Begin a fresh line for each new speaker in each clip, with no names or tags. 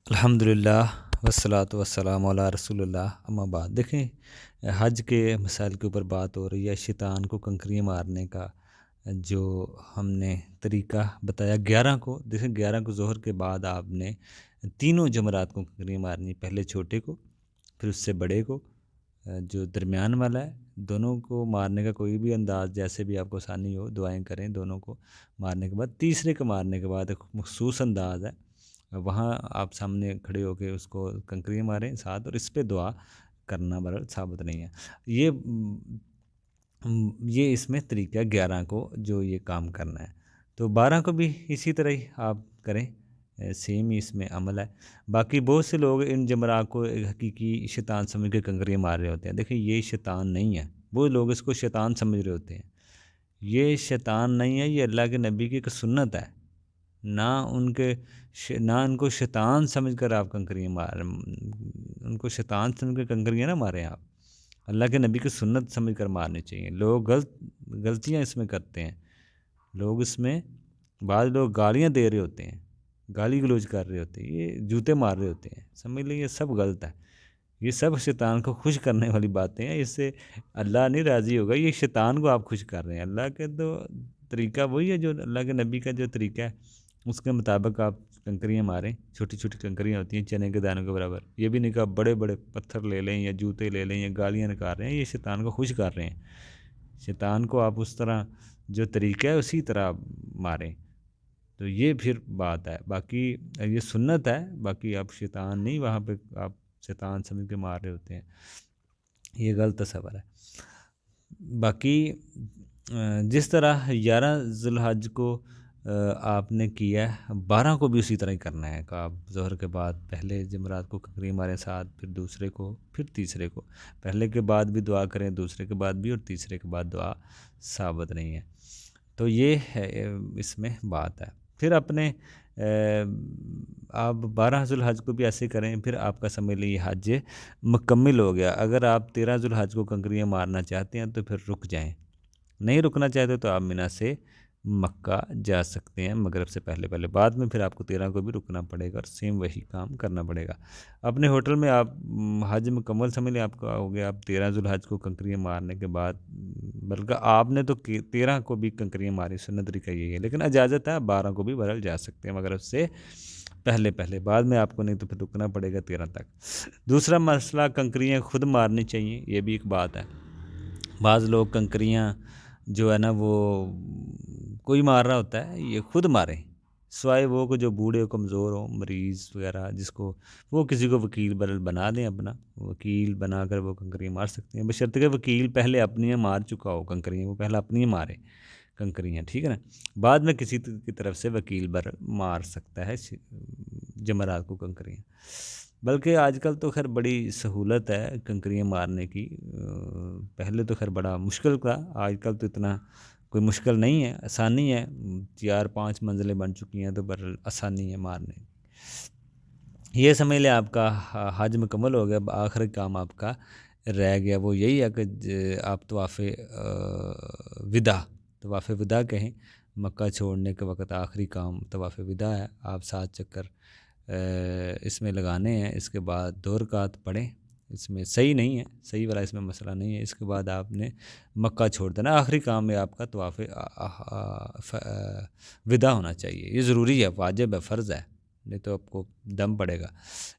अल्हम्दुलिल्लाह वस्सलातु वस्सलामु अला रसूलिल्लाह अम्मा बाद। देखें, हज के मसाइल के ऊपर बात हो रही है। शैतान को कंकरियाँ मारने का जो हमने तरीका बताया 11 को, देखें 11 को ज़ोहर के बाद आपने तीनों जमरात को कंकरियाँ मारनी। पहले छोटे को, फिर उससे बड़े को, जो दरमियान वाला है। दोनों को मारने का कोई भी अंदाज़ जैसे भी आपको आसानी हो, दुआएं करें दोनों को मारने के बाद। तीसरे को मारने के बाद एक मखसूस अंदाज़ है, वहाँ आप सामने खड़े होकर उसको कंकरियाँ मारें साथ, और इस पे दुआ करना बरल साबित नहीं है। ये ये इसमें तरीका 11 को जो ये काम करना है। तो 12 को भी इसी तरह ही आप करें, सेम ही इसमें अमल है। बाकी बहुत से लोग इन जमरात को एक हकीकी शैतान समझ के कंकरियाँ मार रहे होते हैं। देखिए, ये शैतान नहीं है, वो लोग इसको शैतान समझ रहे होते हैं। ये शैतान नहीं है, ये अल्लाह के नबी की एक सुन्नत है। ना उनको शैतान समझकर आप कंकरियाँ उनको शैतान समझ कर कंकरियाँ ना मारें आप। अल्लाह के नबी की सुन्नत समझ कर मारनी चाहिए। लोग गलतियाँ इसमें करते हैं। लोग इसमें बाद लोग गालियाँ दे रहे होते हैं, गाली गलौज कर रहे होते हैं, ये जूते मार रहे होते हैं। समझ लीजिए ये सब गलत है। ये सब शैतान को खुश करने वाली बातें हैं। इससे अल्लाह नहीं राज़ी होगा। ये शैतान को आप खुश कर रहे हैं। अल्लाह के तो तरीका वही है, जो अल्लाह के नबी का जो तरीका है उसके मुताबिक आप कंकरियाँ मारें। छोटी छोटी कंकरियाँ होती हैं चने के दानों के बराबर। ये भी नहीं कहा बड़े बड़े पत्थर ले लें या जूते ले लें या गालियाँ निकाल रहे हैं। ये शैतान को खुश कर रहे हैं। शैतान को आप उस तरह जो तरीका है उसी तरह आप मारें, तो ये फिर बात है। बाकी ये सुन्नत है। बाकी आप शैतान नहीं, वहाँ पे आप शैतान समझ के मार रहे होते हैं, ये गलत तस्वर है। बाकी जिस तरह 11 ज़ुल्हज को आपने किया है, 12 को भी उसी तरह ही करना है। का आप ज़ोहर के बाद पहले जमरात को कंकरियाँ मारें साथ, फिर दूसरे को, फिर तीसरे को। पहले के बाद भी दुआ करें, दूसरे के बाद भी, और तीसरे के बाद दुआ साबित नहीं है। तो ये है, इसमें बात है। फिर अपने आप 12 ज़ुल्हज को भी ऐसे करें, फिर आपका समझ लीजिए हज मुकम्मिल हो गया। अगर आप 13 ज़ुल्हज को कंकरियाँ मारना चाहते हैं तो फिर रुक जाएं। नहीं रुकना चाहते तो आप मिना से मक्का जा सकते हैं मगरिब से पहले पहले। बाद में फिर आपको 13 को भी रुकना पड़ेगा और सेम वही काम करना पड़ेगा। अपने होटल में आप हज मुकम्मल समझ लें आपका हो गया। आप 13 ज़ुल्हज को कंकरियाँ मारने के बाद, बल्कि आपने तो 13 को भी कंकरियाँ मारी, सुन्नत तरीका यही है। लेकिन इजाज़त है, 12 को भी बरल जा सकते हैं मगरिब से पहले पहले। बाद में आपको नहीं तो फिर रुकना पड़ेगा 13 तक। दूसरा मसला, कंकरियाँ खुद मारनी चाहिए, ये भी एक बात है। बाज़ लोग कंकरियाँ जो है ना वो कोई मार रहा होता है, ये खुद मारें। सिवाय वो को जो बूढ़े हो, कमज़ोर हो, मरीज़ वगैरह, जिसको वो किसी को वकील बना दें, अपना वकील बनाकर वो कंकरियाँ मार सकते हैं, बशर्ते कि वकील पहले अपनी मार चुका हो कंकरियाँ। वो पहले अपनी मारे कंकरियाँ, ठीक है ना। बाद में किसी की तरफ से वकील मार सकता है जमरात को कंकरियाँ। बल्कि आजकल तो खैर बड़ी सहूलत है कंकरियाँ मारने की। पहले तो खैर बड़ा मुश्किल था, आजकल तो इतना कोई मुश्किल नहीं है, आसानी है। 4-5 मंजिलें बन चुकी हैं तो पर आसानी है मारने। ये समझ लें आपका हज मुकम्मल हो गया। आखिरी काम आपका रह गया वो यही है कि आप तवाफ़ विदा कहें। मक्का छोड़ने के वक़्त आखिरी काम तवाफ़ विदा है। आप 7 चक्कर इसमें लगाने हैं। इसके बाद 2 रकात पढ़ें। इसमें सही नहीं है, सही वाला इसमें मसला नहीं है। इसके बाद आपने मक्का छोड़ देना। आखिरी काम में आपका तवाफ़ विदा होना चाहिए। ये ज़रूरी है, वाजिब है, फ़र्ज़ है, नहीं तो आपको दम पड़ेगा।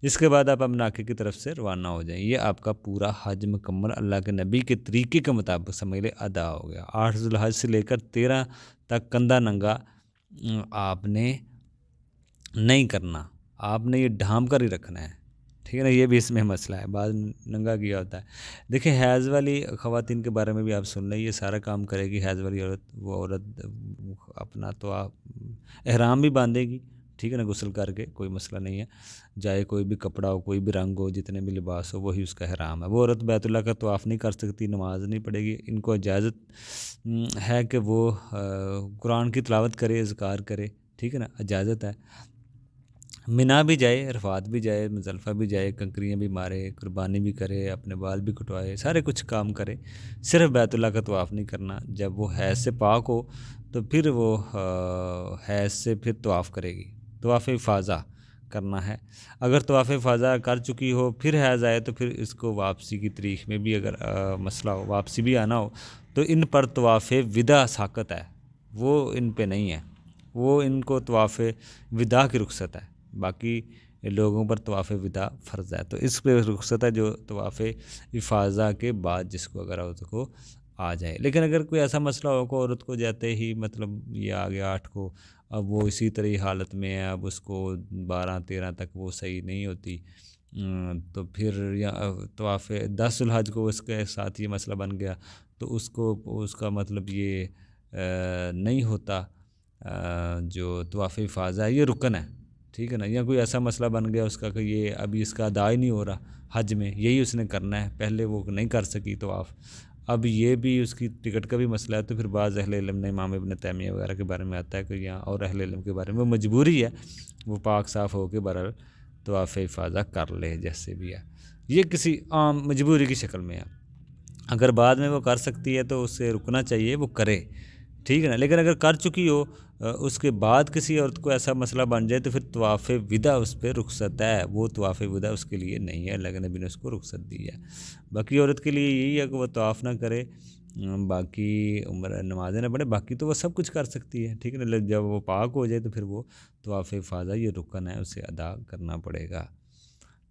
इसके बाद आप अपने आके की तरफ से रवाना हो जाएं। ये आपका पूरा हज मुकम्मल अल्लाह के नबी के तरीके के मुताबिक समझ ले अदा हो गया। 8 ज़ुल्हज से लेकर 13 तक कंधा नंगा आपने नहीं करना, आपने ये ढांप कर ही रखना है, ठीक है ना। ये भी इसमें मसला है, बाद नंगा किया होता है। देखिए, हैज़ वाली ख़वातीन के बारे में भी आप सुन लें। ये सारा काम करेगी हैज़ वाली औरत। वो औरत अपना तो आप एहराम भी बांधेगी, ठीक है ना, गुस्ल करके, कोई मसला नहीं है। चाहे कोई भी कपड़ा हो, कोई भी रंग हो, जितने भी लिबास हो, वही उसका एहराम है। वो औरत बैतुल्लाह का तवाफ़ नहीं कर सकती, नमाज नहीं पढ़ेगी। इनको इजाज़त है कि वो कुरान की तिलावत करे, इज़कार करे, ठीक है ना, इजाज़त है। मिना भी जाए, अरफात भी जाए, मुज़दलिफ़ा भी जाए, कंकरियाँ भी मारे, कुर्बानी भी करे, अपने बाल भी कटवाए, सारे कुछ काम करे। सिर्फ़ बैतुल्लाह का तवाफ़ नहीं करना। जब वो हैज़ से पाक हो तो फिर वो हैज़ से फिर तवाफ़ करेगी, तवाफ़ इफ़ाज़ा करना है। अगर तवाफ़ फ़ाज़ा कर चुकी हो फिर हैज़ आए तो फिर इसको वापसी की तारीख़ में भी अगर मसला हो, वापसी भी आना हो, तो इन पर तवाफ़ विदा साक़त है, वो इन पे नहीं है। वो इनको तवाफ़ विदा की रुख़सत है, बाकी लोगों पर तवाफ़ विदा फ़र्ज़ है। तो इस पे रुख़सत है जो तवाफ़ इफ़ाज़ा के बाद जिसको अगर औरत को आ जाए। लेकिन अगर कोई ऐसा मसला हो कि औरत को जाते ही मतलब ये आ गया 8 को, अब वो इसी तरह ही हालत में है, अब उसको 12-13 तक वो सही नहीं होती, तो फिर या तवाफ़ 10 ज़ुल्हज को उसके साथ ये मसला बन गया, तो उसको उसका मतलब ये नहीं होता, जो तवाफ़ इफ़ाज़ा है ये रुकन है, ठीक है ना। या कोई ऐसा मसला बन गया उसका कि ये अभी इसका अदा ही नहीं हो रहा हज में, यही उसने करना है, पहले वो नहीं कर सकी तवाफ़, अब ये भी उसकी टिकट का भी मसला है। तो फिर बाज़ अहले इल्म ने, इमाम इब्न तैमिया वगैरह के बारे में आता है कि यहाँ और अहले इल्म के बारे में वो मजबूरी है, वो पाक साफ़ हो के बहरहाल तवाफ़ इफ़ाज़ा कर ले जैसे भी है। ये किसी आम मजबूरी की शक्ल में है, अगर बाद में वो कर सकती है तो उससे रुकना चाहिए, वो करे, ठीक है ना। लेकिन अगर कर चुकी हो उसके बाद किसी औरत को ऐसा मसला बन जाए तो फिर तवाफ़ विदा उस पर रुख़सत है, वो तवाफ़ विदा उसके लिए नहीं है, अल्लाह के नबी ने उसको रुख़सत दी है। बाकी औरत के लिए यही है कि वह तवाफ़ ना करे, बाकी उम्र नमाज़ें ना पढ़े, बाकी तो वह सब कुछ कर सकती है, ठीक है ना। जब वो पाक हो जाए तो फिर वो तवाफ़ इफ़ाज़ा ये रुकन है, उसे अदा करना पड़ेगा,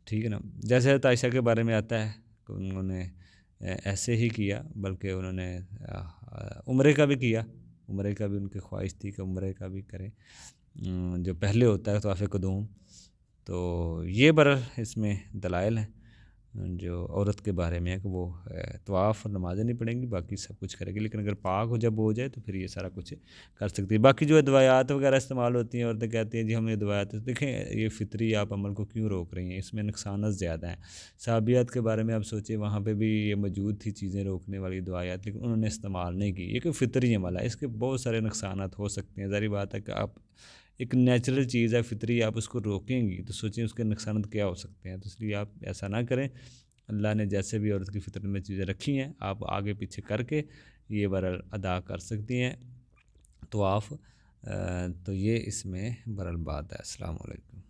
ठीक है ना। जैसे हज़रत आयशा के बारे में आता है कि उन्होंने ऐसे ही किया, बल्कि उन्होंने उम्रे का भी किया, उम्रे का भी उनकी ख्वाहिश थी कि उम्रे का भी करें, जो पहले होता है तवाफ़ कुदूम। तो ये बहरहाल इसमें दलाइल हैं जो औरत के बारे में है कि वो तवाफ़ और नमाज़ें नहीं पढ़ेंगी, बाकी सब कुछ करेगी, लेकिन अगर पाक हो जब हो जाए तो फिर ये सारा कुछ कर सकती है। बाकी जो दवायात वगैरह इस्तेमाल होती हैं, औरतें कहती हैं जी हमें दवायात, देखें ये फ़ितरी आप अमल को क्यों रोक रही हैं, इसमें नुकसानात ज़्यादा हैं। सहाबियात के बारे में आप सोचिए, वहाँ पे भी ये मौजूद थी चीज़ें रोकने वाली दवायात, लेकिन उन्होंने इस्तेमाल नहीं की। ये कोई फ़ितरी अमल है, इसके बहुत सारे नुकसानात हो सकते हैं। ज़ाहिर बात है कि आप एक नेचुरल चीज़ है फ़ितरी, आप उसको रोकेंगी तो सोचिए उसके नुकसान क्या हो सकते हैं। तो इसलिए आप ऐसा ना करें। अल्लाह ने जैसे भी औरत की फ़ितरत में चीज़ें रखी हैं, आप आगे पीछे करके ये बहरहाल अदा कर सकती हैं तवाफ़। तो ये इसमें बहरहाल बात है। अस्सलाम वालेकुम।